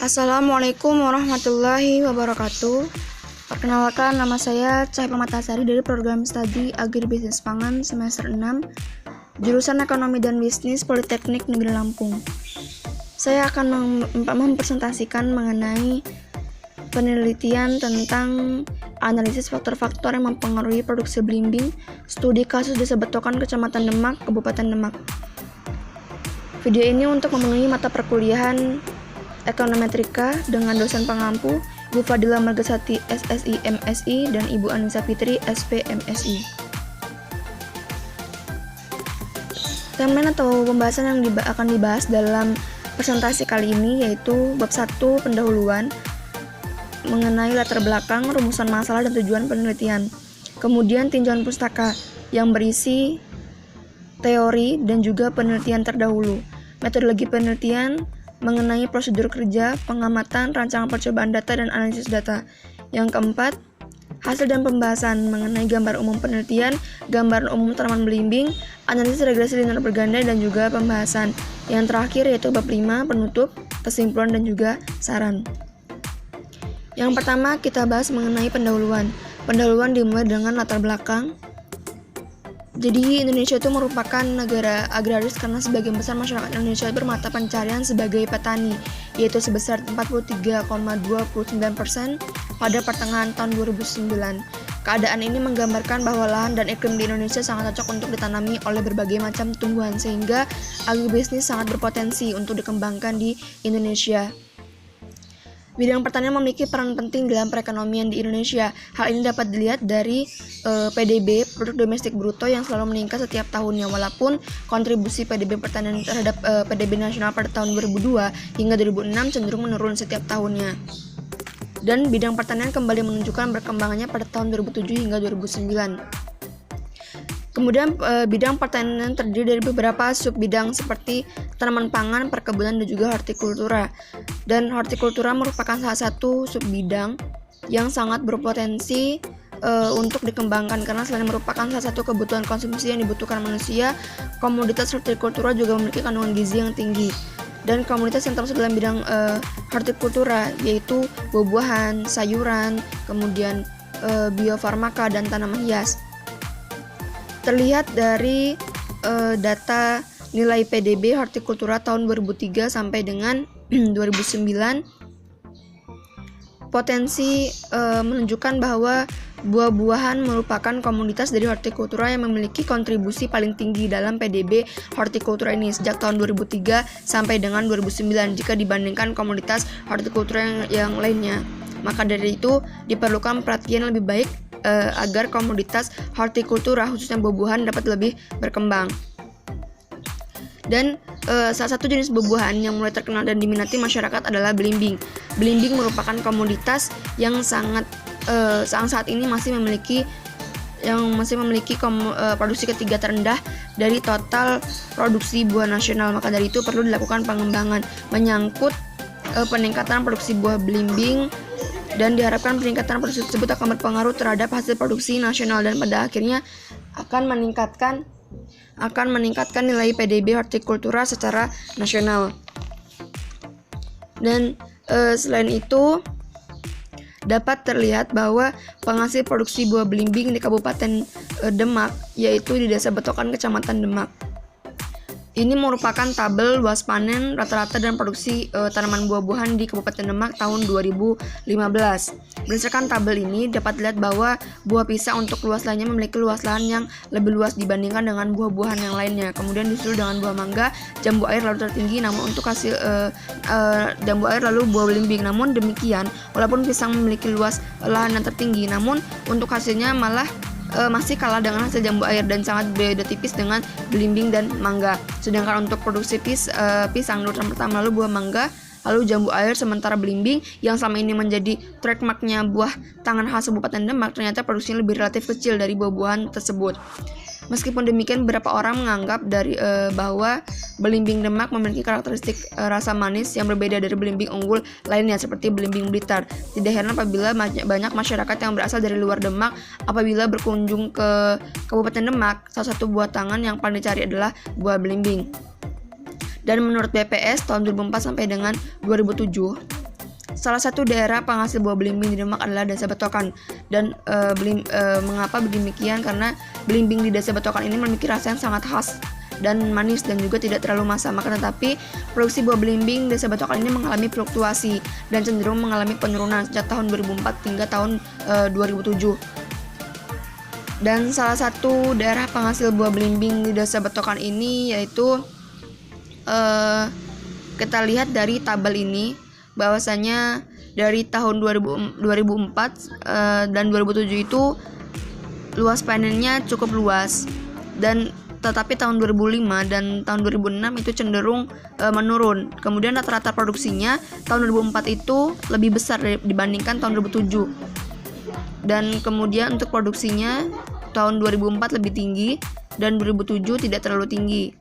Assalamualaikum warahmatullahi wabarakatuh. Perkenalkan, nama saya Cahaya Permatasari dari program studi Agribisnis Pangan semester 6, jurusan Ekonomi dan Bisnis Politeknik Negeri Lampung. Saya akan mempresentasikan mengenai penelitian tentang analisis faktor-faktor yang mempengaruhi produksi belimbing, studi kasus Desa Betokan, Kecamatan Demak, Kabupaten Demak. Video ini untuk memenuhi mata perkuliahan Ekonometrika dengan dosen pengampu Ibu Fadila Margasati SSI MSI dan Ibu Anissa Fitri SP MSI. Teman atau pembahasan yang akan dibahas dalam presentasi kali ini yaitu bab 1 pendahuluan mengenai latar belakang, rumusan masalah dan tujuan penelitian. Kemudian tinjauan pustaka yang berisi teori dan juga penelitian terdahulu. Metodologi penelitian mengenai prosedur kerja, pengamatan, rancangan percobaan data, dan analisis data. Yang keempat, hasil dan pembahasan mengenai gambar umum penelitian, gambaran umum tanaman belimbing, analisis regresi linear berganda, dan juga pembahasan. Yang terakhir yaitu bab 5, penutup, kesimpulan, dan juga saran. Yang pertama kita bahas mengenai pendahuluan. Pendahuluan dimulai dengan latar belakang. Jadi Indonesia itu merupakan negara agraris karena sebagian besar masyarakat Indonesia bermata pencarian sebagai petani, yaitu sebesar 43,29% pada pertengahan tahun 2009. Keadaan ini menggambarkan bahwa lahan dan iklim di Indonesia sangat cocok untuk ditanami oleh berbagai macam tumbuhan, sehingga agribisnis sangat berpotensi untuk dikembangkan di Indonesia. Bidang pertanian memiliki peran penting dalam perekonomian di Indonesia. Hal ini dapat dilihat dari PDB (Produk Domestik Bruto) yang selalu meningkat setiap tahunnya, walaupun kontribusi PDB pertanian terhadap PDB nasional pada tahun 2002 hingga 2006 cenderung menurun setiap tahunnya. Dan bidang pertanian kembali menunjukkan perkembangannya pada tahun 2007 hingga 2009. Kemudian bidang pertanian terdiri dari beberapa sub-bidang seperti tanaman pangan, perkebunan, dan juga hortikultura. Dan hortikultura merupakan salah satu sub-bidang yang sangat berpotensi untuk dikembangkan karena selain merupakan salah satu kebutuhan konsumsi yang dibutuhkan manusia, komoditas hortikultura juga memiliki kandungan gizi yang tinggi. Dan komoditas yang termasuk dalam bidang hortikultura yaitu buah-buahan, sayuran, kemudian biofarmaka, dan tanaman hias. Terlihat dari data nilai PDB hortikultura tahun 2003 sampai dengan 2009, potensi menunjukkan bahwa buah-buahan merupakan komoditas dari hortikultura yang memiliki kontribusi paling tinggi dalam PDB hortikultura ini sejak tahun 2003 sampai dengan 2009 jika dibandingkan komoditas hortikultura yang lainnya. Maka dari itu diperlukan perhatian lebih baik agar komoditas hortikultura khususnya buah-buahan dapat lebih berkembang. Dan salah satu jenis buah-buahan yang mulai terkenal dan diminati masyarakat adalah belimbing. Belimbing merupakan komoditas yang saat ini masih memiliki produksi ketiga terendah dari total produksi buah nasional. Maka dari itu perlu dilakukan pengembangan menyangkut peningkatan produksi buah belimbing, dan diharapkan peningkatan produksi tersebut akan berpengaruh terhadap hasil produksi nasional dan pada akhirnya akan meningkatkan nilai PDB hortikultura secara nasional. Dan selain itu dapat terlihat bahwa penghasil produksi buah belimbing di Kabupaten Demak yaitu di Desa Betokan, Kecamatan Demak. Ini merupakan tabel luas panen rata-rata dan produksi tanaman buah-buahan di Kabupaten Demak tahun 2015. Berdasarkan tabel ini dapat dilihat bahwa buah pisang untuk luas lainnya memiliki luas lahan yang lebih luas dibandingkan dengan buah-buahan yang lainnya. Kemudian disusul dengan buah mangga, jambu air lalu tertinggi, namun untuk hasil jambu air lalu buah belimbing. Namun demikian, walaupun pisang memiliki luas lahan yang tertinggi, namun untuk hasilnya malah masih kalah dengan hasil jambu air dan sangat beda tipis dengan belimbing dan mangga. Sedangkan untuk produksi pisang urutan pertama, lalu buah mangga, lalu jambu air, sementara belimbing yang selama ini menjadi trademarknya buah tangan khas Kabupaten Demak ternyata produksinya lebih relatif kecil dari buah-buahan tersebut. Meskipun demikian, beberapa orang menganggap bahwa belimbing Demak memiliki karakteristik rasa manis yang berbeda dari belimbing unggul lainnya seperti belimbing Blitar. Tidak heran apabila banyak masyarakat yang berasal dari luar Demak apabila berkunjung ke Kabupaten Demak, salah satu buah tangan yang paling dicari adalah buah belimbing. Dan menurut BPS tahun 2004 sampai dengan 2007, Salah satu daerah penghasil buah belimbing di Demak adalah Desa Betokan. Dan mengapa demikian? Karena belimbing di Desa Betokan ini memiliki rasa yang sangat khas dan manis dan juga tidak terlalu masam. Maka tetapi produksi buah belimbing Desa Betokan ini mengalami fluktuasi dan cenderung mengalami penurunan sejak tahun 2004 hingga tahun 2007. Dan salah satu daerah penghasil buah belimbing di Desa Betokan ini yaitu kita lihat dari tabel ini bahwasanya dari tahun 2004 dan 2007 itu luas panennya cukup luas, dan tetapi tahun 2005 dan tahun 2006 itu cenderung menurun. Kemudian rata-rata produksinya tahun 2004 itu lebih besar dibandingkan tahun 2007. Dan kemudian untuk produksinya tahun 2004 lebih tinggi dan 2007 tidak terlalu tinggi.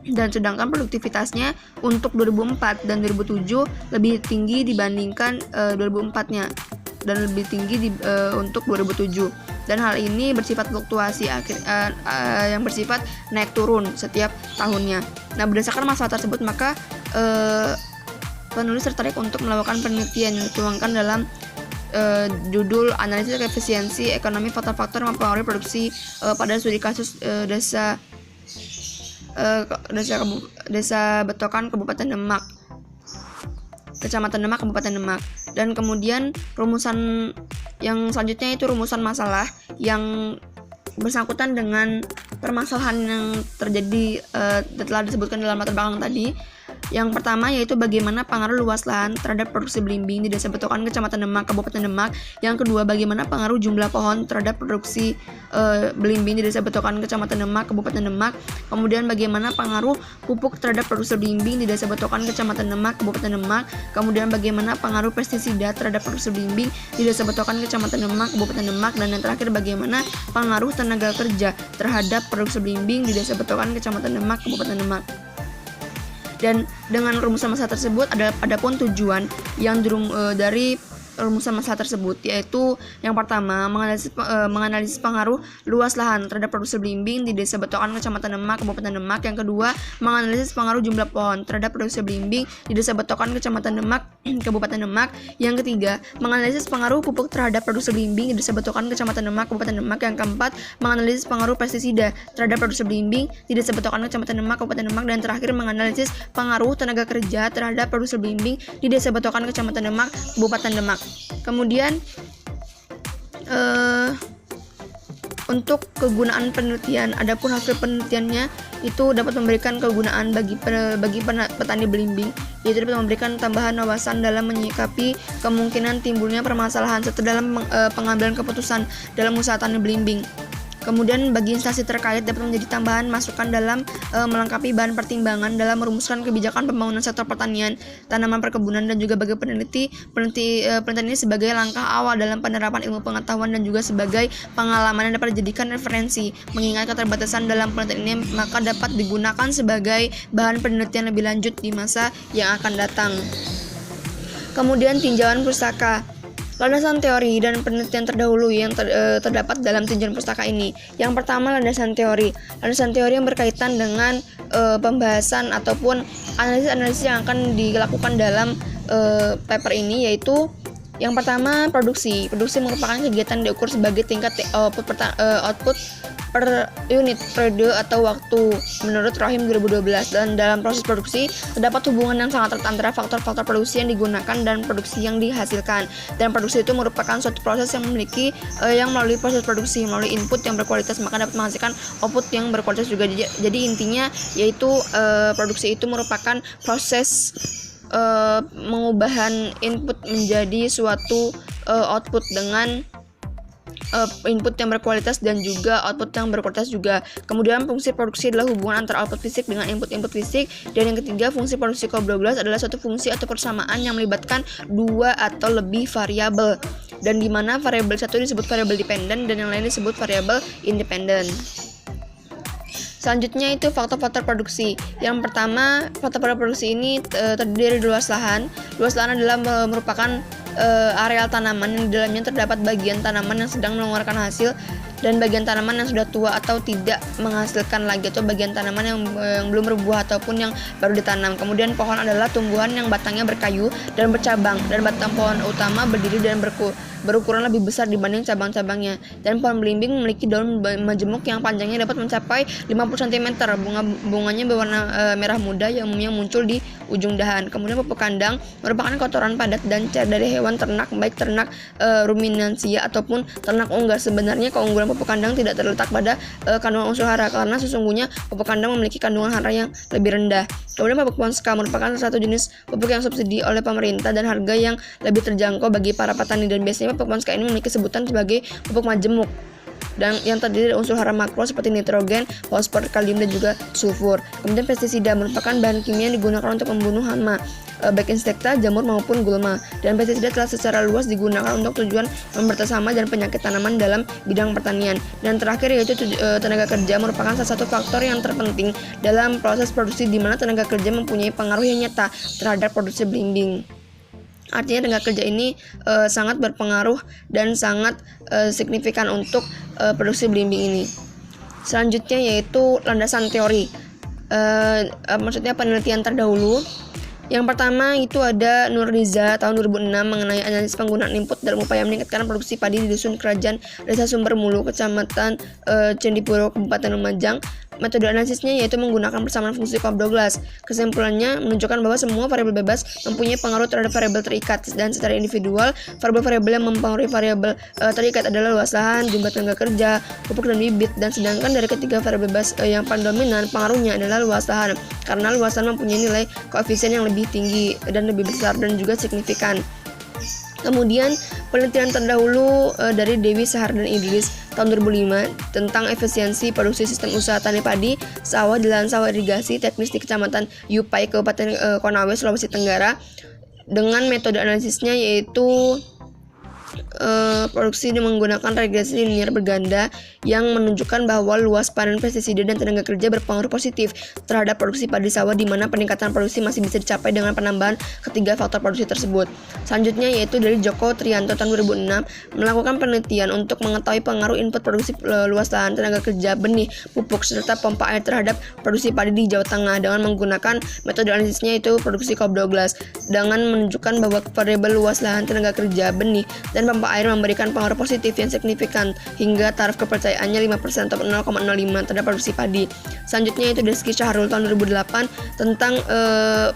Dan sedangkan produktivitasnya untuk 2004 dan 2007 lebih tinggi dibandingkan 2004-nya dan lebih tinggi untuk 2007. Dan hal ini bersifat fluktuasi yang bersifat naik turun setiap tahunnya. Nah, berdasarkan masalah tersebut maka penulis tertarik untuk melakukan penelitian yang dituangkan dalam judul analisis efisiensi ekonomi faktor-faktor mempengaruhi produksi pada studi kasus Desa Betokan Kabupaten Demak, Kecamatan Demak, Kabupaten Demak. Dan kemudian rumusan yang selanjutnya itu rumusan masalah yang bersangkutan dengan permasalahan yang terjadi telah disebutkan dalam latar belakang tadi. Yang pertama yaitu bagaimana pengaruh luas lahan terhadap produksi belimbing di Desa Betokan Kecamatan Demak, Kabupaten Demak. Yang kedua, bagaimana pengaruh jumlah pohon terhadap produksi belimbing di Desa Betokan Kecamatan Demak, Kabupaten Demak. Kemudian bagaimana pengaruh pupuk terhadap produksi belimbing di Desa Betokan Kecamatan Demak, Kabupaten Demak. Kemudian bagaimana pengaruh pestisida terhadap produksi belimbing di Desa Betokan Kecamatan Demak, Kabupaten Demak. Dan yang terakhir, bagaimana pengaruh tenaga kerja terhadap produksi belimbing di Desa Betokan Kecamatan Demak, Kabupaten Demak. Dan dengan rumusan masalah tersebut ada pun tujuan yang dari rumusan masalah tersebut, yaitu yang pertama menganalisis pengaruh luas lahan terhadap produksi belimbing di Desa Betokan Kecamatan Demak, Kabupaten Demak. Yang kedua, menganalisis pengaruh jumlah pohon terhadap produksi belimbing di Desa Betokan Kecamatan Demak, Kabupaten Demak. Yang ketiga, menganalisis pengaruh pupuk terhadap produksi belimbing di Desa Betokan Kecamatan Demak, Kabupaten Demak. Yang keempat, menganalisis pengaruh pestisida terhadap produksi belimbing di Desa Betokan Kecamatan Demak, Kabupaten Demak. Dan terakhir, menganalisis pengaruh tenaga kerja terhadap produksi belimbing di Desa Betokan Kecamatan Demak, Kabupaten Demak. Kemudian untuk kegunaan penelitian, adapun hasil penelitiannya itu dapat memberikan kegunaan bagi petani belimbing, yaitu dapat memberikan tambahan wawasan dalam menyikapi kemungkinan timbulnya permasalahan serta dalam pengambilan keputusan dalam usaha tani belimbing. Kemudian bagi instansi terkait dapat menjadi tambahan masukan dalam melengkapi bahan pertimbangan dalam merumuskan kebijakan pembangunan sektor pertanian, tanaman perkebunan, dan juga bagi penelitian ini sebagai langkah awal dalam penerapan ilmu pengetahuan dan juga sebagai pengalaman yang dapat dijadikan referensi. Mengingat keterbatasan dalam penelitian ini, maka dapat digunakan sebagai bahan penelitian lebih lanjut di masa yang akan datang. Kemudian tinjauan pustaka. Landasan teori dan penelitian terdahulu yang terdapat dalam tinjauan pustaka ini. Yang pertama, landasan teori. Landasan teori yang berkaitan dengan pembahasan ataupun analisis yang akan dilakukan dalam paper ini, yaitu yang pertama, produksi. Produksi merupakan kegiatan diukur sebagai tingkat output per unit periode atau waktu menurut Rohim 2012. Dan dalam proses produksi terdapat hubungan yang sangat erat antara faktor-faktor produksi yang digunakan dan produksi yang dihasilkan. Dan produksi itu merupakan suatu proses yang yang melalui proses produksi melalui input yang berkualitas maka dapat menghasilkan output yang berkualitas juga. Jadi intinya yaitu produksi itu merupakan proses mengubahan input menjadi suatu output dengan input yang berkualitas dan juga output yang berkualitas juga. Kemudian fungsi produksi adalah hubungan antara output fisik dengan input fisik. Dan yang ketiga, fungsi produksi K12 adalah suatu fungsi atau persamaan yang melibatkan dua atau lebih variabel, dan di mana variabel satu disebut variabel dependen dan yang lain disebut variabel independen. Selanjutnya itu faktor-faktor produksi. Yang pertama, faktor-faktor produksi ini terdiri dari luas lahan. Luas lahan adalah merupakan areal tanaman yang di dalamnya terdapat bagian tanaman yang sedang mengeluarkan hasil. dan bagian tanaman yang sudah tua atau tidak menghasilkan lagi, atau bagian tanaman yang belum berbuah ataupun yang baru ditanam. Kemudian pohon adalah tumbuhan yang batangnya berkayu dan bercabang, dan batang pohon utama berdiri dan berukuran lebih besar dibanding cabang-cabangnya. Dan pohon belimbing memiliki daun majemuk yang panjangnya dapat mencapai 50 cm. Bunganya berwarna merah muda yang umumnya muncul di ujung dahan. Kemudian pupuk kandang merupakan kotoran padat dan cair dari hewan ternak, baik ternak ruminansia ataupun ternak unggas. Sebenarnya keunggulan pupuk kandang tidak terletak pada kandungan unsur hara, karena sesungguhnya pupuk kandang memiliki kandungan hara yang lebih rendah. Kemudian pupuk Ponska merupakan salah satu jenis pupuk yang subsidi oleh pemerintah dan harga yang lebih terjangkau bagi para petani, dan biasanya pupuk Ponska ini memiliki sebutan sebagai pupuk majemuk dan yang terdiri dari unsur hara makro seperti nitrogen, fosfor, kalium, dan juga sulfur. Kemudian pestisida merupakan bahan kimia yang digunakan untuk membunuh hama, baik insekta, jamur maupun gulma. Dan pestisida telah secara luas digunakan untuk tujuan memberantas hama dan penyakit tanaman dalam bidang pertanian. Dan terakhir yaitu tenaga kerja merupakan salah satu faktor yang terpenting dalam proses produksi, di mana tenaga kerja mempunyai pengaruh yang nyata terhadap produksi belimbing. Artinya tenaga kerja ini sangat berpengaruh dan sangat signifikan untuk produksi belimbing ini. Selanjutnya yaitu landasan teori, maksudnya penelitian terdahulu. Yang pertama itu ada Nurliza tahun 2006 mengenai analisis penggunaan input dalam upaya meningkatkan produksi padi di dusun Kerajaan Desa Sumber Mulu, Kecamatan Candipuro, Kabupaten Lumajang. Metode analisisnya yaitu menggunakan persamaan fungsi Cobb-Douglas. Kesimpulannya menunjukkan bahwa semua variabel bebas mempunyai pengaruh terhadap variabel terikat, dan secara individual variabel-variabel yang mempengaruhi variabel terikat adalah luas lahan, jumlah tenaga kerja, pupuk dan bibit. Dan sedangkan dari ketiga variabel bebas yang paling dominan pengaruhnya adalah luas lahan, karena luas lahan mempunyai nilai koefisien yang lebih tinggi dan lebih besar dan juga signifikan. Kemudian penelitian terdahulu dari Dewi Sahar dan Idris tahun 2005 tentang efisiensi produksi sistem usaha tani padi sawah di lahan sawah irigasi teknis di Kecamatan Yupai, Kabupaten Konawe, Sulawesi Tenggara, dengan metode analisisnya yaitu produksi menggunakan regresi linier berganda yang menunjukkan bahwa luas panen pestisida dan tenaga kerja berpengaruh positif terhadap produksi padi sawah, di mana peningkatan produksi masih bisa dicapai dengan penambahan ketiga faktor produksi tersebut. Selanjutnya yaitu dari Joko Trianto tahun 2006 melakukan penelitian untuk mengetahui pengaruh input produksi luas lahan, tenaga kerja, benih, pupuk, serta pompa air terhadap produksi padi di Jawa Tengah dengan menggunakan metode analisisnya yaitu produksi Cobb-Douglas, dengan menunjukkan bahwa variabel luas lahan, tenaga kerja, benih, dan pompa air memberikan pengaruh positif yang signifikan hingga taraf kepercayaannya 5% atau 0,05 terhadap produksi padi. Selanjutnya itu Deski Syahrul tahun 2008 tentang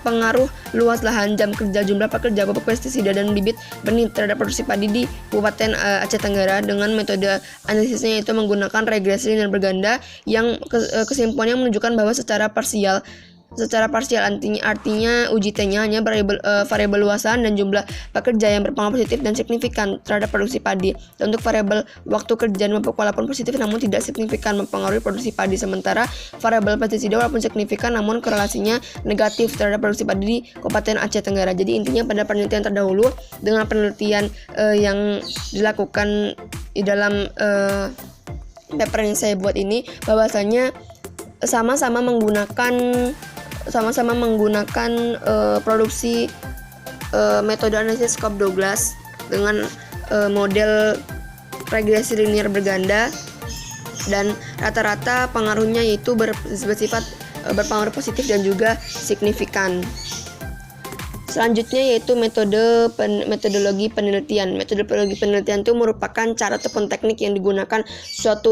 pengaruh luas lahan, jam kerja, jumlah pekerja, pupuk, pestisida, dan bibit benih terhadap produksi padi di Kabupaten Aceh Tenggara, dengan metode analisisnya yaitu menggunakan regresi linier berganda yang kesimpulannya menunjukkan bahwa secara parsial artinya uji T-nya hanya variabel luas lahan dan jumlah pekerja yang berpengaruh positif dan signifikan terhadap produksi padi. Dan untuk variabel waktu kerja dan pupuk walaupun positif namun tidak signifikan mempengaruhi produksi padi, sementara variabel pestisida walaupun signifikan namun korelasinya negatif terhadap produksi padi di Kabupaten Aceh Tenggara. Jadi intinya pada penelitian terdahulu dengan penelitian yang dilakukan di dalam paper yang saya buat ini, bahwasanya sama-sama menggunakan produksi metode analisis Cobb-Douglas dengan model regresi linier berganda, dan rata-rata pengaruhnya yaitu bersifat berpengaruh positif dan juga signifikan. Selanjutnya yaitu metodologi penelitian. Metodologi penelitian itu merupakan cara ataupun teknik yang digunakan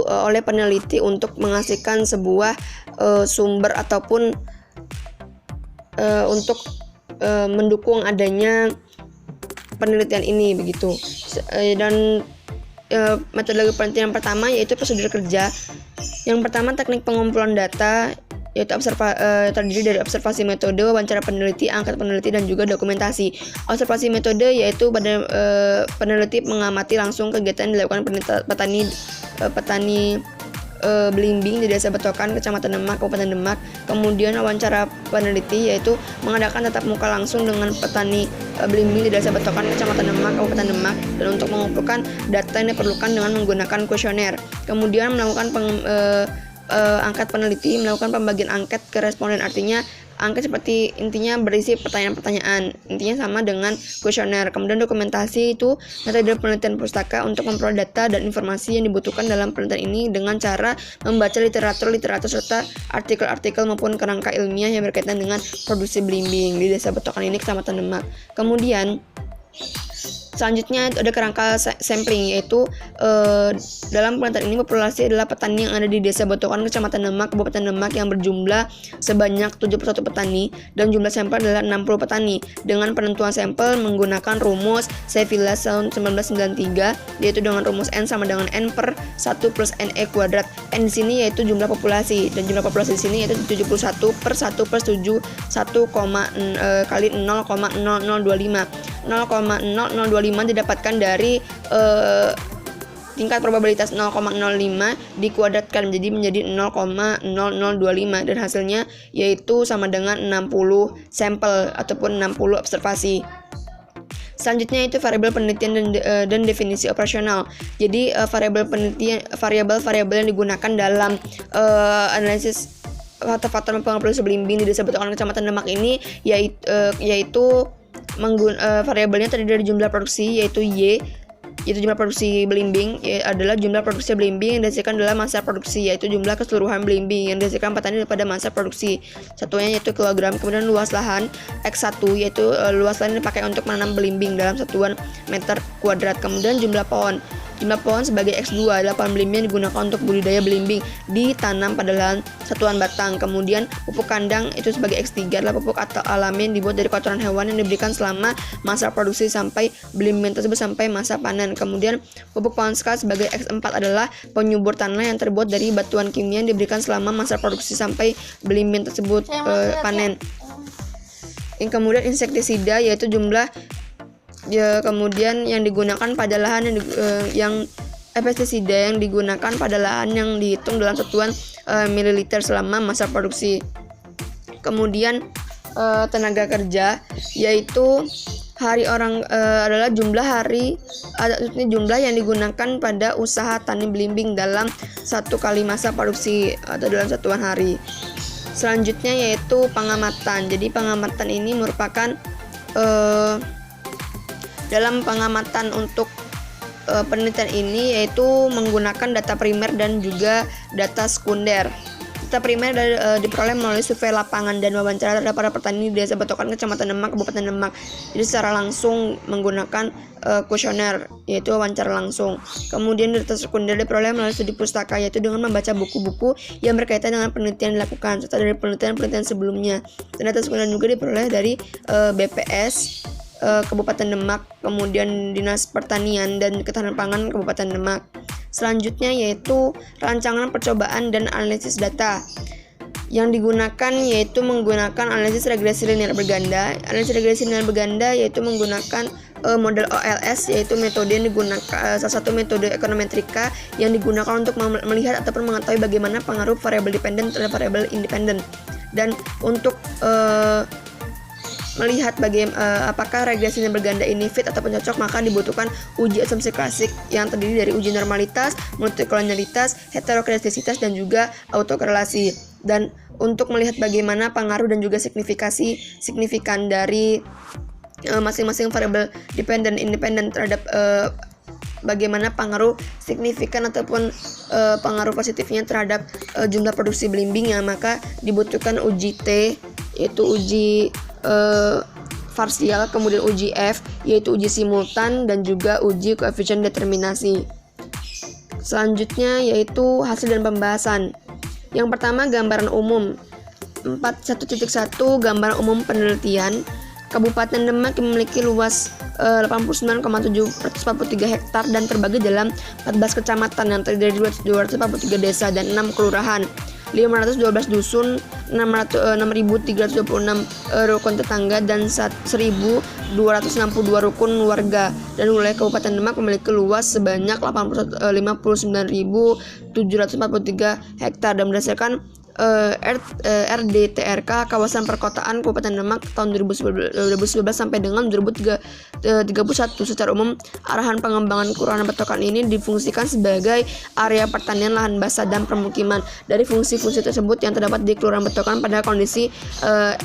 oleh peneliti untuk menghasilkan sebuah sumber ataupun untuk mendukung adanya penelitian ini begitu. Dan metodologi penelitian yang pertama yaitu prosedur kerja. Yang pertama teknik pengumpulan data, yaitu terdiri dari observasi metode, wawancara peneliti, angket peneliti, dan juga dokumentasi. Observasi metode yaitu pada peneliti mengamati langsung kegiatan yang dilakukan petani belimbing di Desa Betokan, Kecamatan Demak, Kabupaten Demak. Kemudian wawancara peneliti yaitu mengadakan tatap muka langsung dengan petani belimbing di Desa Betokan, Kecamatan Demak, Kabupaten Demak, dan untuk mengumpulkan data yang diperlukan dengan menggunakan kuesioner. Kemudian melakukan angket peneliti, melakukan pembagian angket ke responden, artinya angket seperti intinya berisi pertanyaan-pertanyaan, intinya sama dengan kuesioner. Kemudian dokumentasi itu metode penelitian pustaka untuk memperoleh data dan informasi yang dibutuhkan dalam penelitian ini dengan cara membaca literatur serta artikel-artikel maupun kerangka ilmiah yang berkaitan dengan produksi belimbing di Desa Betokan ini, Kecamatan Demak. Kemudian selanjutnya ada kerangka sampling, yaitu dalam penelitian ini populasi adalah petani yang ada di Desa Betokan, Kecamatan Demak, Kabupaten Demak yang berjumlah sebanyak 71 petani dan jumlah sampel adalah 60 petani. Dengan penentuan sampel menggunakan rumus Sevilla tahun 1993, yaitu dengan rumus N sama dengan N per 1 plus NE kuadrat. N di sini yaitu jumlah populasi dan jumlah populasi di sini yaitu 71 per 1 plus 7 kali 0,0025. 0,0025 didapatkan dari tingkat probabilitas 0,05 dikuadratkan menjadi 0,0025 dan hasilnya yaitu sama dengan 60 sampel ataupun 60 observasi. Selanjutnya itu variabel penelitian dan definisi operasional. Jadi variabel yang digunakan dalam analisis faktor-faktor mempengaruhi produksi belimbing di Desa Betokan, Kecamatan Demak ini yaitu variabelnya terdiri dari jumlah produksi yaitu Y, yaitu jumlah produksi belimbing adalah jumlah produksi belimbing yang dihasilkan dalam masa produksi, yaitu jumlah keseluruhan belimbing yang dihasilkan petani pada masa produksi. Satuannya yaitu kilogram. Kemudian luas lahan X1 yaitu luas lahan yang dipakai untuk menanam belimbing dalam satuan meter kuadrat. Kemudian jumlah pohon. Jumlah pohon sebagai X2 adalah pohon belimbing yang digunakan untuk budidaya belimbing ditanam pada lahan satuan batang. Kemudian pupuk kandang itu sebagai X3 adalah pupuk atau alami yang dibuat dari kotoran hewan yang diberikan selama masa produksi sampai belimbing tersebut sampai masa panen. Kemudian pupuk pohon sekal sebagai X4 adalah penyubur tanah yang terbuat dari batuan kimia yang diberikan selama masa produksi sampai belimbing tersebut panen. Kemudian insektisida yaitu jumlah kemudian yang digunakan pada lahan yang pestisida yang digunakan pada lahan yang dihitung dalam satuan mililiter selama masa produksi. Kemudian tenaga kerja yaitu hari orang adalah jumlah yang digunakan pada usaha tani belimbing dalam satu kali masa produksi atau dalam satuan hari. Selanjutnya yaitu pengamatan. Jadi pengamatan ini merupakan dalam pengamatan untuk penelitian ini yaitu menggunakan data primer dan juga data sekunder. Data primer diperoleh melalui survei lapangan dan wawancara terhadap para petani di Desa Betokan, Kecamatan Demak, Kabupaten Demak. Jadi secara langsung menggunakan kuesioner yaitu wawancara langsung. Kemudian data sekunder diperoleh melalui studi pustaka yaitu dengan membaca buku-buku yang berkaitan dengan penelitian yang dilakukan serta dari penelitian sebelumnya. Dan data sekunder juga diperoleh dari BPS Kabupaten Demak, kemudian Dinas Pertanian dan Ketahanan Pangan Kabupaten Demak. Selanjutnya yaitu rancangan percobaan dan analisis data. Yang digunakan yaitu menggunakan analisis regresi linear berganda. Analisis regresi linear berganda yaitu menggunakan model OLS, yaitu metode yang digunakan salah satu metode ekonometrika yang digunakan untuk melihat ataupun mengetahui bagaimana pengaruh variabel dependen terhadap variabel independen. Dan untuk melihat apakah regresi linear berganda ini fit ataupun cocok, maka dibutuhkan uji asumsi klasik yang terdiri dari uji normalitas, multikolonialitas, heterokedastisitas dan juga autokorelasi. Dan untuk melihat bagaimana pengaruh dan juga signifikan dari masing-masing variabel dependen independen terhadap bagaimana pengaruh signifikan ataupun pengaruh positifnya terhadap jumlah produksi belimbingnya, maka dibutuhkan uji T yaitu uji parsial, kemudian uji F yaitu uji simultan dan juga uji koefisien determinasi. Selanjutnya yaitu hasil dan pembahasan. Yang pertama gambaran umum 1.1 gambaran umum penelitian. Kabupaten Demak memiliki luas 89,743 hektar dan terbagi dalam 14 kecamatan yang terdiri dari 243 desa dan 6 kelurahan, 512 dusun, 6.326 rukun tetangga dan 1.262 rukun warga. Dan wilayah Kabupaten Demak memiliki luas sebanyak 59.743 hektar dan berdasarkan RDTRK Kawasan Perkotaan Kabupaten Demak tahun 2011 sampai dengan 2031. Secara umum, arahan pengembangan kelurahan Betokan ini difungsikan sebagai area pertanian, lahan basah, dan permukiman. Dari fungsi-fungsi tersebut yang terdapat di Kelurahan Betokan pada kondisi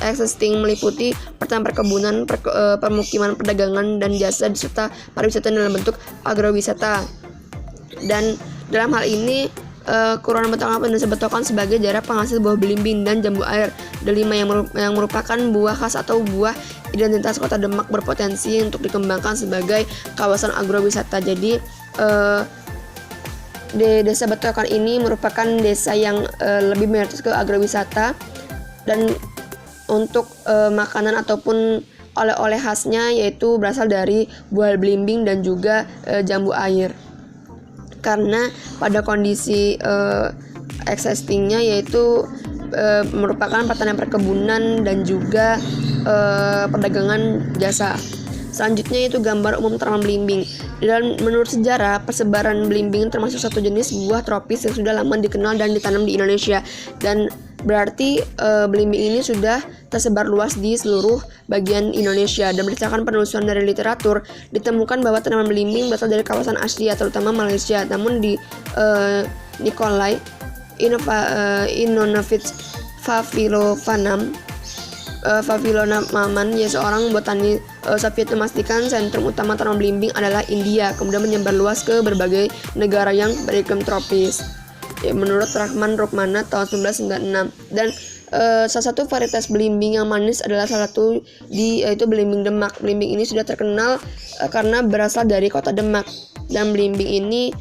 existing meliputi pertanian, perkebunan, permukiman, perdagangan, dan jasa, serta pariwisata dalam bentuk agrowisata. Dan dalam hal ini Kelurahan Betokan sebagai daerah penghasil buah belimbing dan jambu air delima yang merupakan buah khas atau buah identitas Kota Demak berpotensi untuk dikembangkan sebagai kawasan agrowisata. Jadi Desa Betokan ini merupakan desa yang lebih mayoritas ke agrowisata, dan untuk makanan ataupun oleh-oleh khasnya yaitu berasal dari buah belimbing dan juga jambu air. Karena pada kondisi existingnya yaitu merupakan pertanian, perkebunan, dan juga perdagangan jasa. Selanjutnya itu gambar umum tanaman belimbing. Dan menurut sejarah, persebaran belimbing termasuk satu jenis buah tropis yang sudah lama dikenal dan ditanam di Indonesia. Dan berarti belimbing ini sudah tersebar luas di seluruh bagian Indonesia. Dan berdasarkan penelusuran dari literatur, ditemukan bahwa tanaman belimbing berasal dari kawasan Asia, terutama Malaysia. Namun di Nikolai Ivanovich Vavilov-Maman, ya, seorang botani Soviet, memastikan sentrum utama tanaman belimbing adalah India, kemudian menyebar luas ke berbagai negara yang beriklim tropis. Ya, menurut Rahman Rukmana tahun 1996. Dan salah satu varietas belimbing yang manis adalah yaitu belimbing Demak. Belimbing ini sudah terkenal karena berasal dari Kota Demak. Dan belimbing ini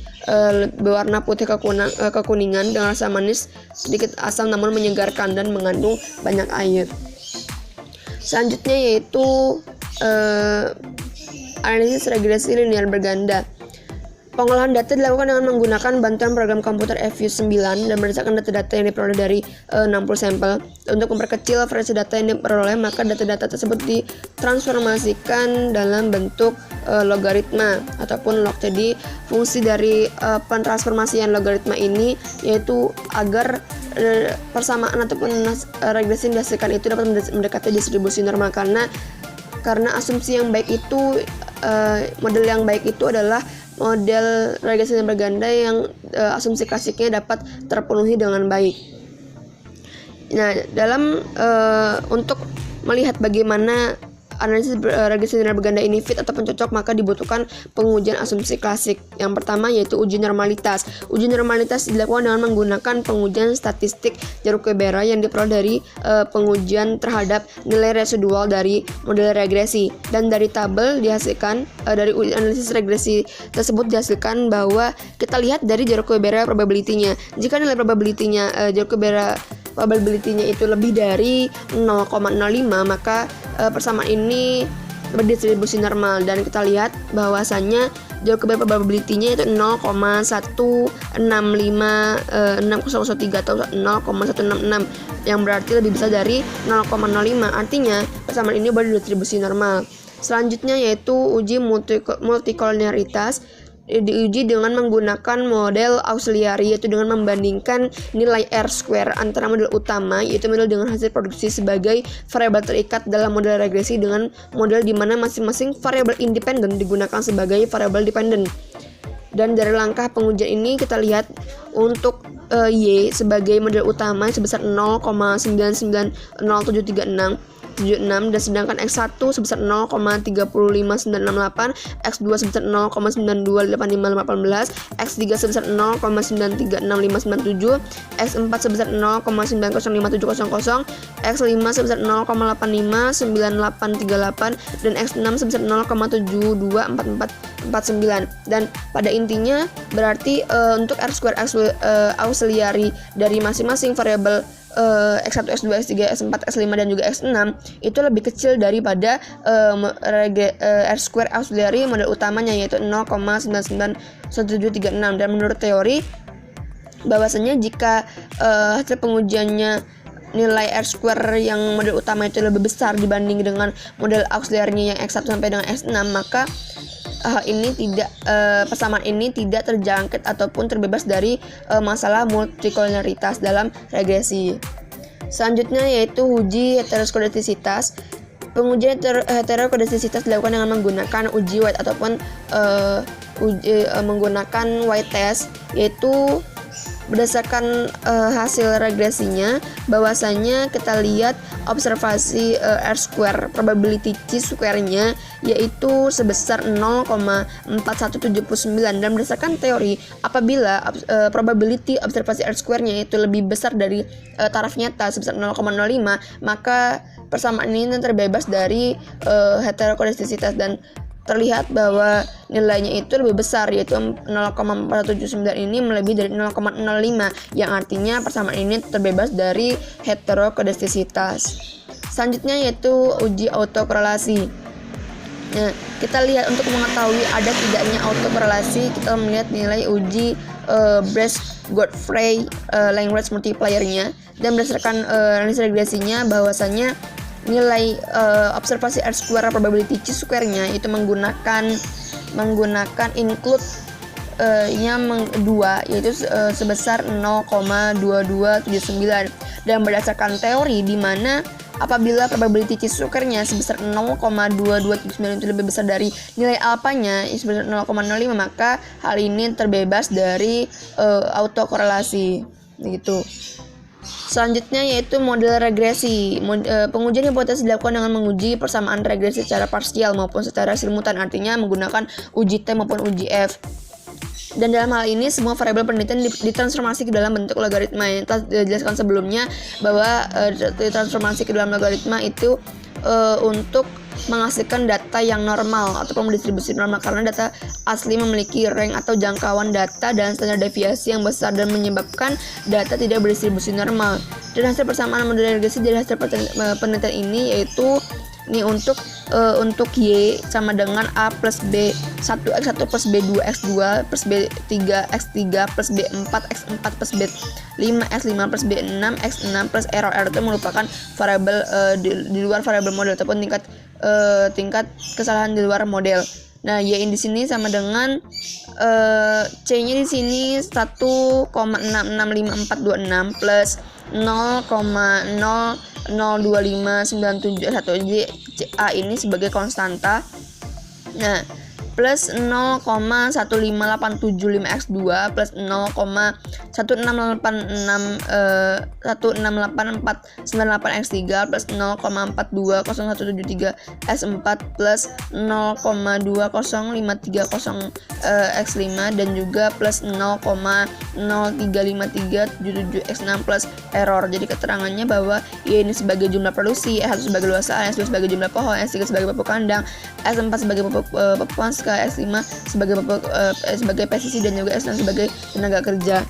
berwarna putih kekuningan dengan rasa manis, sedikit asam namun menyegarkan, dan mengandung banyak air. Selanjutnya yaitu analisis regresi linear berganda. Pengolahan data dilakukan dengan menggunakan bantuan program komputer FU9 dan berdasarkan data-data yang diperoleh dari 60 sampel. Untuk memperkecil frekuensi data yang diperoleh, maka data-data tersebut ditransformasikan dalam bentuk logaritma ataupun log. Jadi fungsi dari pentransformasian logaritma ini yaitu agar persamaan ataupun regresi yang dihasilkan itu dapat mendekati distribusi normal, karena asumsi yang baik itu model yang baik itu adalah model regresi linear berganda yang asumsi klasiknya dapat terpenuhi dengan baik. Nah, dalam untuk melihat bagaimana analisis regresi linear berganda ini fit ataupun cocok, maka dibutuhkan pengujian asumsi klasik. Yang pertama yaitu uji normalitas. Uji normalitas dilakukan dengan menggunakan pengujian statistik Jacobi-Beira yang diperoleh dari pengujian terhadap nilai residual dari model regresi. Dan dari tabel dihasilkan dari analisis regresi tersebut dihasilkan bahwa kita lihat dari Jacobi-Beira probability-nya. Jika nilai probability-nya Jacobi-Beira probability-nya itu lebih dari 0,05, maka persamaan ini berdistribusi normal. Dan kita lihat bahwasannya Jacobi probability-nya itu 0,165603 atau 0,166, yang berarti lebih besar dari 0,05. Artinya persamaan ini berdistribusi normal. Selanjutnya yaitu uji multikoliniaritas. Diuji dengan menggunakan model auxiliary, yaitu dengan membandingkan nilai R-square antara model utama, yaitu model dengan hasil produksi sebagai variabel terikat dalam model regresi, dengan model di mana masing-masing variabel independen digunakan sebagai variabel dependen. Dan dari langkah pengujian ini kita lihat untuk Y sebagai model utama sebesar 0,990736, dan sedangkan X1 sebesar 0,35968, X2 sebesar 0,928518, X3 sebesar 0,936597, X4 sebesar 0,905700, X5 sebesar 0,859838, dan X6 sebesar 0,724449. Dan pada intinya berarti untuk R-square auxiliary dari masing-masing variabel X1, X2, X3, X4, X5, dan juga X6 itu lebih kecil daripada R-square auxiliary model utamanya, yaitu 0,991736. Dan menurut teori bahwasanya jika hasil pengujiannya nilai R-square yang model utama itu lebih besar dibanding dengan model auxiliary-nya yang X1 sampai dengan X6, maka persamaan ini tidak terjangkit ataupun terbebas dari masalah multikolinialitas dalam regresi. Selanjutnya yaitu uji heterokodistisitas. Pengujian heterokodistisitas dilakukan dengan menggunakan uji White ataupun menggunakan White test, yaitu berdasarkan hasil regresinya bahwasanya kita lihat observasi R-square probability C-square-nya yaitu sebesar 0,4179, dan berdasarkan teori apabila probability observasi R-square-nya itu lebih besar dari taraf nyata sebesar 0,05, maka persamaan ini terbebas dari heterokodistisitas, dan terlihat bahwa nilainya itu lebih besar, yaitu 0,479 ini melebihi dari 0,05, yang artinya persamaan ini terbebas dari heterokodistisitas. Selanjutnya yaitu uji autokorelasi. Nah, kita lihat untuk mengetahui ada tidaknya autokorelasi, kita melihat nilai uji Brace-Godfrey language multiplier-nya, dan berdasarkan analisis regresinya bahwasanya nilai observasi R-square probability C-square-nya itu menggunakan include nya 2, yaitu sebesar 0,2279, dan berdasarkan teori di mana apabila probability C-square-nya sebesar 0,2279 itu lebih besar dari nilai alpha-nya sebesar 0,05, maka hal ini terbebas dari autokorelasi gitu. Selanjutnya yaitu model regresi. Pengujian hipotesis dilakukan dengan menguji persamaan regresi secara parsial maupun secara simultan, artinya menggunakan uji T maupun uji F. Dan dalam hal ini semua variabel penelitian ditransformasi ke dalam bentuk logaritma. Yang telah dijelaskan sebelumnya bahwa ditransformasi ke dalam logaritma itu untuk menghasilkan data yang normal ataupun distribusi normal, karena data asli memiliki range atau jangkauan data dan standar deviasi yang besar dan menyebabkan data tidak berdistribusi normal. Dan hasil persamaan model regresi dari hasil penelitian ini yaitu untuk Y sama dengan A plus B 1x1 plus B2 x2 plus B3 x3 plus B4 x4 plus B5 x5 plus B6 x6 plus error itu merupakan variabel di luar variabel model ataupun tingkat kesalahan di luar model. Nah, Y di sini sama dengan C-nya di sini 1,665426 plus 0,002597. Jadi A ini sebagai konstanta. Nah, plus 0,15875x2 plus 0,1686498x3 plus 0,420173x4 plus 0,2053x5 dan juga plus 0,035377x6 plus error. Jadi keterangannya bahwa Y ini sebagai jumlah produksi, S1 sebagai luasan, S2 sebagai jumlah pohon, S3 sebagai pupuk kandang, S4 sebagai pupuk S5 sebagai pesisi dan juga S6 sebagai tenaga kerja.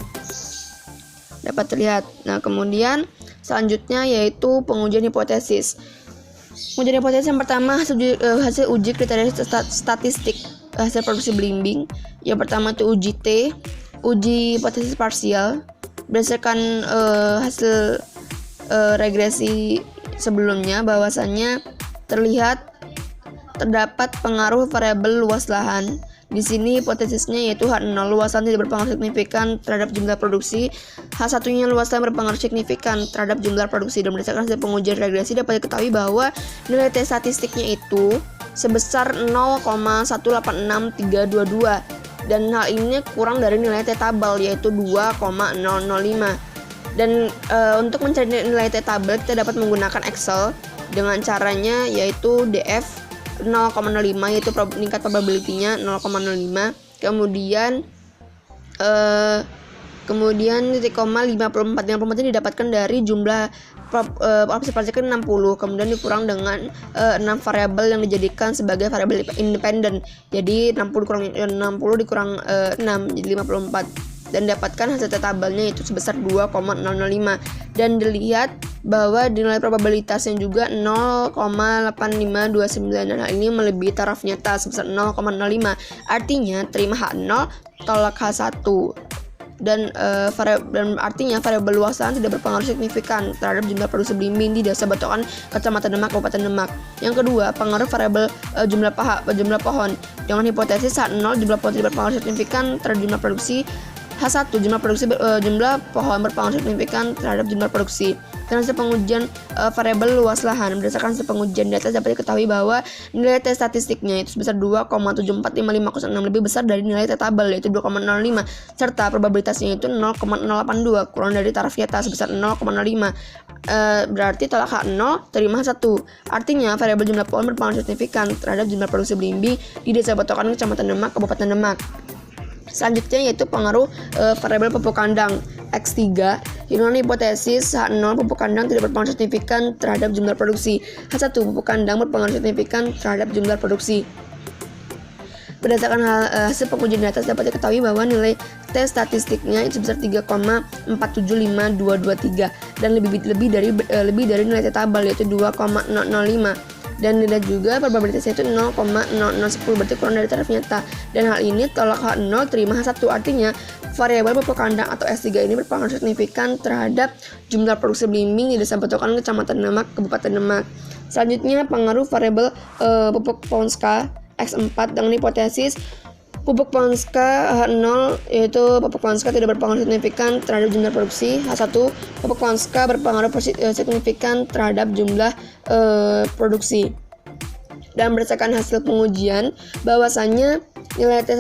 Dapat terlihat. Nah, kemudian selanjutnya yaitu pengujian hipotesis. Pengujian hipotesis yang pertama hasil uji kriteria statistik hasil produksi belimbing. Yang pertama itu uji T, uji hipotesis parsial. Berdasarkan hasil regresi sebelumnya bahwasannya terdapat pengaruh variabel luas lahan. Di sini hipotesisnya yaitu H0 luas lahan tidak berpengaruh signifikan terhadap jumlah produksi. H1-nya luas lahan berpengaruh signifikan terhadap jumlah produksi. Dan berdasarkan hasil pengujian regresi dapat diketahui bahwa nilai T statistiknya itu sebesar 0,186322, dan hal ini kurang dari nilai T tabel yaitu 2,005. Dan untuk mencari nilai T tabel kita dapat menggunakan Excel dengan caranya yaitu DF 0,05 yaitu tingkat probability-nya 0,05, kemudian titik koma 54 ini didapatkan dari jumlah observasi 60, kemudian dikurang dengan 6 variabel yang dijadikan sebagai variabel independen. Jadi 60 dikurang 6 jadi 54, dan dapatkan hasil tabelnya itu sebesar 2,005, dan dilihat bahwa nilai probabilitasnya juga 0,8529, dan hal ini melebihi taraf nyata sebesar 0,05. Artinya terima H0 tolak H1. dan artinya variabel luas lahan tidak berpengaruh signifikan terhadap jumlah produksi belimbing di Desa Batokan, Kecamatan Demak, Kabupaten Demak. Yang kedua, pengaruh variabel jumlah pohon. Dengan hipotesis H0 jumlah pohon tidak berpengaruh signifikan terhadap jumlah produksi. H1 jumlah pohon berpengaruh signifikan terhadap jumlah produksi. Dan hasil pengujian variabel luas lahan. Berdasarkan hasil pengujian di atas dapat diketahui bahwa nilai T statistiknya itu sebesar 2,745506, lebih besar dari nilai T tabel yaitu 2,05, serta probabilitasnya itu 0,082 kurang dari taraf nyata sebesar 0,05. Berarti tolak H0 terima H1. Artinya variabel jumlah pohon berpengaruh signifikan terhadap jumlah produksi belimbing di Desa Batokan, Kecamatan Demak, Kabupaten Demak. Selanjutnya yaitu pengaruh variabel pupuk kandang X3. Dengan hipotesis H0 pupuk kandang tidak berpengaruh signifikan terhadap jumlah produksi. H1 pupuk kandang berpengaruh signifikan terhadap jumlah produksi. Berdasarkan hasil pengujian di atas dapat diketahui bahwa nilai T statistiknya itu sebesar 3,475223 dan lebih dari nilai T tabel yaitu 2,005. Dan nilai juga probabilitasnya itu 0,0010, berarti kurang dari taraf nyata. Dan hal ini tolak H0 terima H1. Artinya variabel pupuk kandang atau S3 ini berpengaruh signifikan terhadap jumlah produksi belimbing di Desa Batokan, Kecamatan Demak, Kabupaten Demak. Selanjutnya pengaruh variabel pupuk Ponska X4 dengan hipotesis pupuk Ponska H0 yaitu pupuk Ponska tidak berpengaruh signifikan terhadap jumlah produksi. H1 pupuk Ponska berpengaruh signifikan terhadap jumlah produksi. Dan berdasarkan hasil pengujian bahwasanya nilai T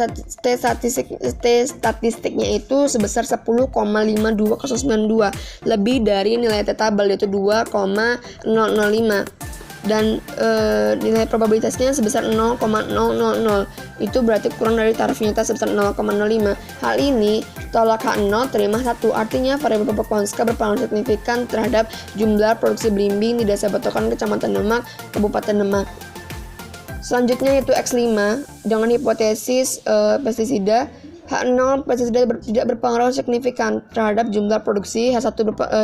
statistiknya itu sebesar 10,52092, lebih dari nilai T tabel yaitu 2,005. Dan nilai probabilitasnya sebesar 0,000, itu berarti kurang dari taraf nyata sebesar 0,05. Hal ini tolak H0 terima 1, artinya variabel pupuk Ponska berpengaruh signifikan terhadap jumlah produksi belimbing di Desa Batokan, Kecamatan Demak, Kabupaten Demak. Selanjutnya yaitu X5 dengan hipotesis pestisida. H0 pestisida tidak berpengaruh signifikan terhadap jumlah produksi. H1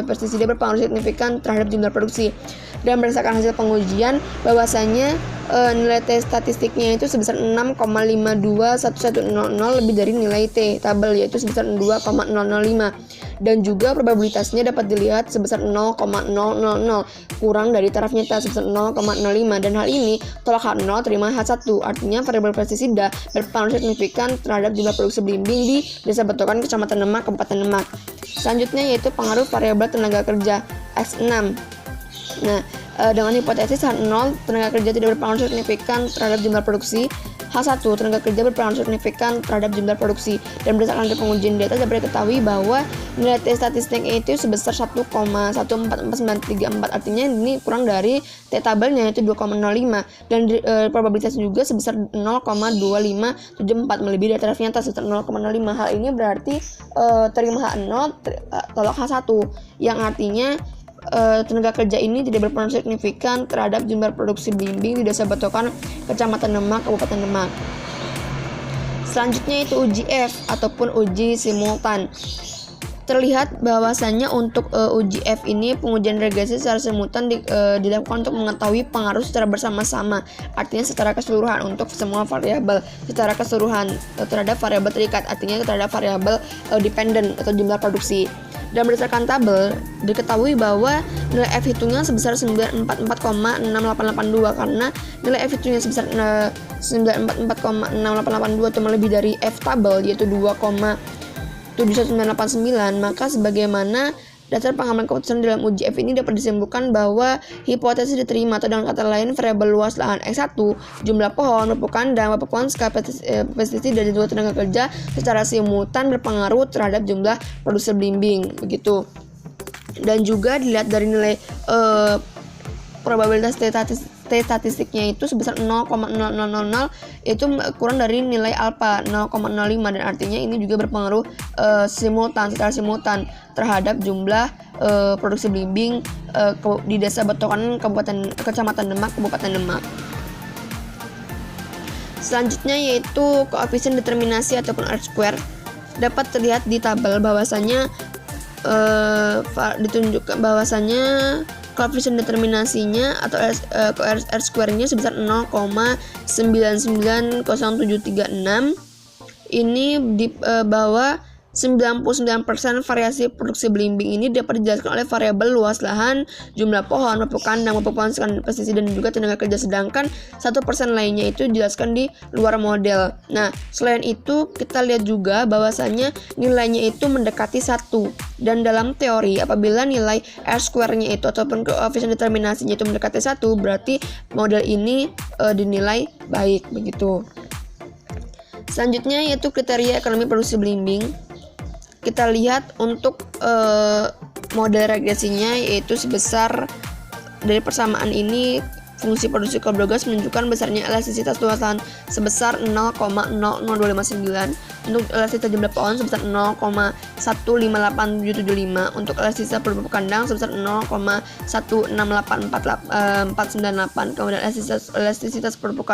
pestisida berpengaruh signifikan terhadap jumlah produksi. Dan berdasarkan hasil pengujian bahwasanya nilai T statistiknya itu sebesar 6,521100, lebih dari nilai T tabel yaitu sebesar 2,005. Dan juga probabilitasnya dapat dilihat sebesar 0,000, kurang dari taraf nyata sebesar 0,05. Dan hal ini tolak H0 terima H1, artinya variabel pestisida berpengaruh signifikan terhadap jumlah produksi belimbing di Desa Batokan, Kecamatan Demak, Kabupaten Demak. Selanjutnya yaitu pengaruh variabel tenaga kerja X6. Nah, dengan hipotesis H0 tenaga kerja tidak berpengaruh signifikan terhadap jumlah produksi. H1 tenaga kerja berpengaruh signifikan terhadap jumlah produksi. Dan berdasarkan pengujian data dapat diketahui bahwa nilai T statistik itu sebesar 1,144934, artinya ini kurang dari T tabelnya yaitu 2,05. Dan probabilitasnya juga sebesar 0,2574, melebihi dari taraf nyata sebesar 0,05. Hal ini berarti terima H0 tolak H1, yang artinya tenaga kerja ini tidak berpengaruh signifikan terhadap jumlah produksi belimbing di Desa Batokan, Kecamatan Demak, Kabupaten Demak. Selanjutnya itu uji F ataupun uji simultan. Terlihat bahwasannya untuk uji F ini pengujian regresi secara simultan dilakukan untuk mengetahui pengaruh secara bersama-sama, artinya secara keseluruhan untuk semua variabel secara keseluruhan terhadap variabel terikat, artinya terhadap variabel dependen atau jumlah produksi. Dan berdasarkan tabel diketahui bahwa nilai F hitungnya sebesar 944,6882 karena nilai F hitungnya sebesar 944,6882 cuma lebih dari F tabel yaitu 2,71989. Maka sebagaimana dasar pengambilan keputusan dalam uji F ini dapat disimpulkan bahwa hipotesis diterima, atau dengan kata lain variabel luas lahan X1, jumlah pohon, pupuk kandang, pupuk Ponska, pestisida dan juga tenaga kerja secara simultan berpengaruh terhadap jumlah produksi belimbing begitu. Dan juga dilihat dari nilai probabilitas T statistiknya itu sebesar 0,0000, itu kurang dari nilai alfa 0,05, dan artinya ini juga berpengaruh secara simultan terhadap jumlah produksi belimbing di Desa Batokan, Kecamatan Demak, Kabupaten Demak. Selanjutnya yaitu koefisien determinasi ataupun R-square. Dapat terlihat di tabel bahwasanya ditunjukkan bahwasanya koefisien determinasinya atau R-square-nya sebesar 0,990736. Ini bahwa 99% variasi produksi belimbing ini dapat dijelaskan oleh variabel luas lahan, jumlah pohon, pupuk kandang, pupuk ponsel, pestisida, dan juga tenaga kerja, sedangkan 1% lainnya itu dijelaskan di luar model. Nah, selain itu kita lihat juga bahwasannya nilainya itu mendekati 1, dan dalam teori apabila nilai R-square-nya itu ataupun koefisien determinasinya itu mendekati 1, berarti model ini dinilai baik begitu. Selanjutnya yaitu kriteria ekonomi produksi belimbing. Kita lihat untuk model regresinya, yaitu sebesar dari persamaan ini fungsi produksi karbongas menunjukkan besarnya elastisitas luas lahan sebesar 0,00259, untuk elastisitas jumlah pohon sebesar 0,158775, untuk elastisitas pupuk kandang sebesar 0,168498, kemudian elastisitas pupuk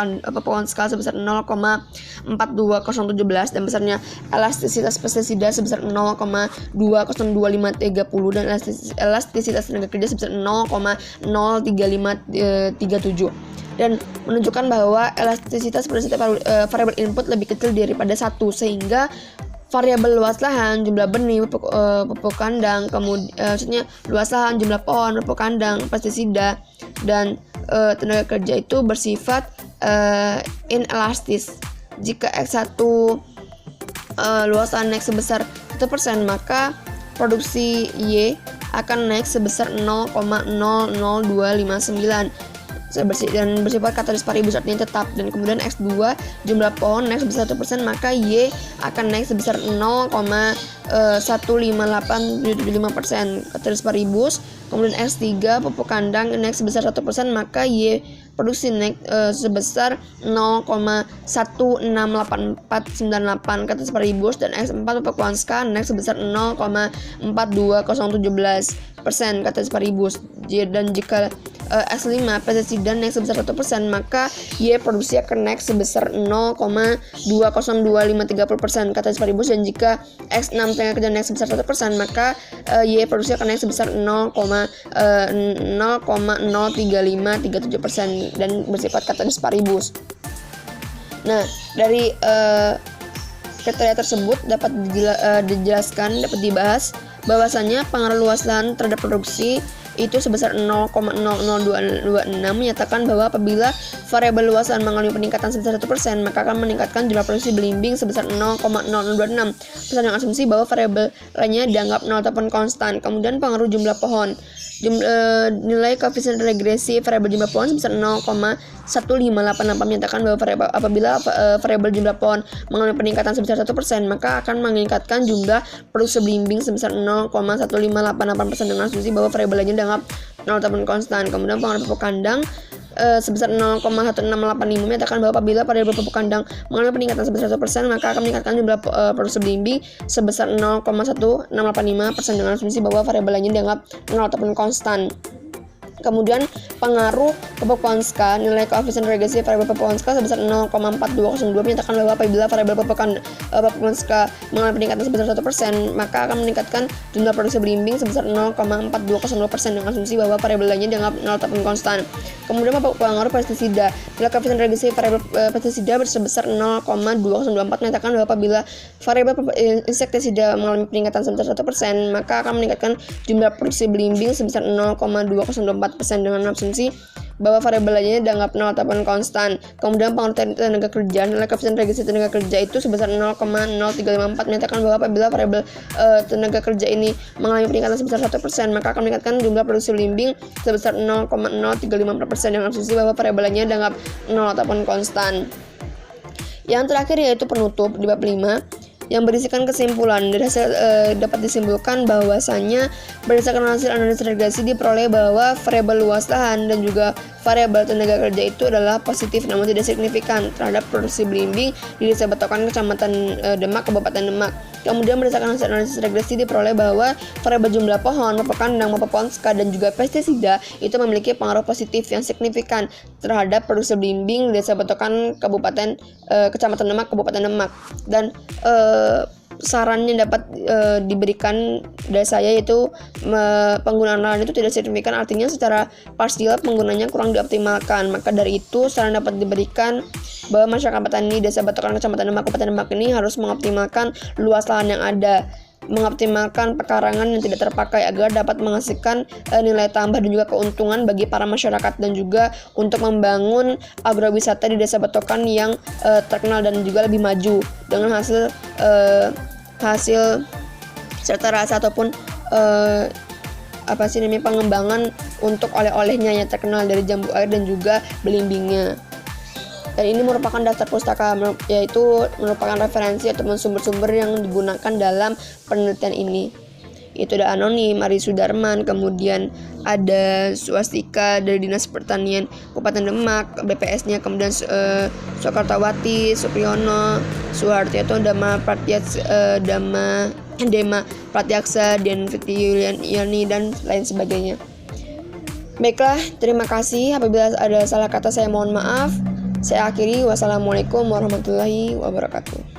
skala sebesar 0,42017, dan besarnya elastisitas pestisida sebesar 0,202530, dan elastisitas tenaga kerja sebesar 0,03537, dan menunjukkan bahwa elastisitas pada setiap variabel input lebih kecil daripada 1, sehingga variabel luas lahan, jumlah benih, pupuk kandang, kemudian maksudnya luas lahan, jumlah pohon, pupuk kandang, pestisida, dan tenaga kerja itu bersifat inelastis. Jika X1 luas lahan naik sebesar 1%, maka produksi Y akan naik sebesar 0,00259 dan bersifat katalis paribus, artinya tetap. Dan kemudian X2 jumlah pohon naik sebesar 1%, maka Y akan naik sebesar 0,15875% katalis paribus. Kemudian X3 pupuk kandang naik sebesar 1%, maka Y produksi naik sebesar 0,168498 katalis paribus, dan X4 pupuk ponsel naik sebesar 0,42017% katalis paribus. Dan jika X5 pestisida naik sebesar 1%, maka Y produksi akan naik sebesar 0,202530% katalis paribus, dan jika X6 tenaga kerja naik sebesar 1%, maka Y produksi akan naik sebesar 0,03537% dan bersifat katalis paribus. Nah, dari kriteria tersebut dapat dibahas bahwasannya pengaruh luas lahan terhadap produksi itu sebesar 0,00226, menyatakan bahwa apabila variabel luas lahan mengalami peningkatan sebesar 1%, maka akan meningkatkan jumlah produksi belimbing sebesar 0,0026, dengan asumsi bahwa variabel lainnya dianggap 0 ataupun konstan. Kemudian pengaruh jumlah pohon, nilai koefisien regresi variabel jumlah pohon sebesar 0,1588, menyatakan bahwa apabila variabel jumlah pohon mengalami peningkatan sebesar 1%, maka akan meningkatkan jumlah produksi belimbing sebesar 0,1588%, dengan asumsi bahwa variabel lainnya dianggap 0 ataupun konstan. Kemudian pengaruh pupuk kandang sebesar 0,1685, menyatakan bahwa apabila variabel pupuk kandang mengalami peningkatan sebesar 1%, maka akan meningkatkan jumlah produksi belimbing sebesar 0,1685%, dengan asumsi bahwa variabel lainnya dianggap 0 ataupun konstan. Kemudian pengaruh pupuk ponsel, nilai koefisien regresi variabel pupuk ponsel sebesar 0,4202, menyatakan bahwa apabila variabel pupuk ponsel mengalami peningkatan sebesar 1%, maka akan meningkatkan jumlah produksi belimbing sebesar 0,4202%, dengan asumsi bahwa variabel lainnya dianggap 0 ataupun konstan. Kemudian pengaruh pestisida, nilai koefisien regresi variabel pestisida sebesar 0,2024, menyatakan bahwa apabila variabel insektisida mengalami peningkatan sebesar 1%, maka akan meningkatkan jumlah produksi belimbing sebesar 0,2024%, dengan asumsi bahwa variabel lainnya dianggap 0 ataupun konstan. Kemudian pengaruh tenaga kerja, nilai koefisien regresi tenaga kerja itu sebesar 0,0354, menyatakan bahwa apabila variabel tenaga kerja ini mengalami peningkatan sebesar 1%, maka akan meningkatkan jumlah produksi belimbing sebesar 0,0354%, dengan asumsi bahwa variabel lainnya dianggap 0 ataupun konstan. Yang terakhir yaitu penutup di bab 5 yang berisikan kesimpulan. Dari hasil dapat disimpulkan bahwasannya berdasarkan hasil analisis regresi diperoleh bahwa variabel luas lahan dan juga variabel tenaga kerja itu adalah positif namun tidak signifikan terhadap produksi belimbing di Desa Batokan, Kecamatan Demak, Kabupaten Demak. Kemudian berdasarkan hasil analisis regresi diperoleh bahwa variabel jumlah pohon, pupuk kandang, pupuk ponsel, dan juga pestisida itu memiliki pengaruh positif yang signifikan terhadap produksi belimbing di Desa Batokan, Kecamatan Demak, Kabupaten Demak. Dan saran yang dapat diberikan dari saya yaitu penggunaan lahan itu tidak signifikan, artinya secara parsial penggunanya kurang dioptimalkan. Maka dari itu saran dapat diberikan bahwa masyarakat petani Desa Batokan Kecamatan Demak Kabupaten Demak ini harus mengoptimalkan luas lahan yang ada, mengoptimalkan pekarangan yang tidak terpakai agar dapat menghasilkan nilai tambah dan juga keuntungan bagi para masyarakat, dan juga untuk membangun agrowisata di Desa Batokan yang terkenal dan juga lebih maju dengan hasil serta rasa ataupun pengembangan untuk oleh-olehnya yang terkenal dari jambu air dan juga belimbingnya. Dan ini merupakan daftar pustaka, yaitu merupakan referensi ataupun sumber-sumber yang digunakan dalam penelitian ini. Itu ada anonim, Ari Sudarman, kemudian ada swastika dari Dinas Pertanian Kabupaten Demak, BPS-nya, kemudian Soekartawati, Supriyono, Suhartiato, Dema Pratyaksa, Dan Fitri Yuliani, dan lain sebagainya. Baiklah, terima kasih. Apabila ada salah kata saya mohon maaf. Saya akhiri, wassalamualaikum warahmatullahi wabarakatuh.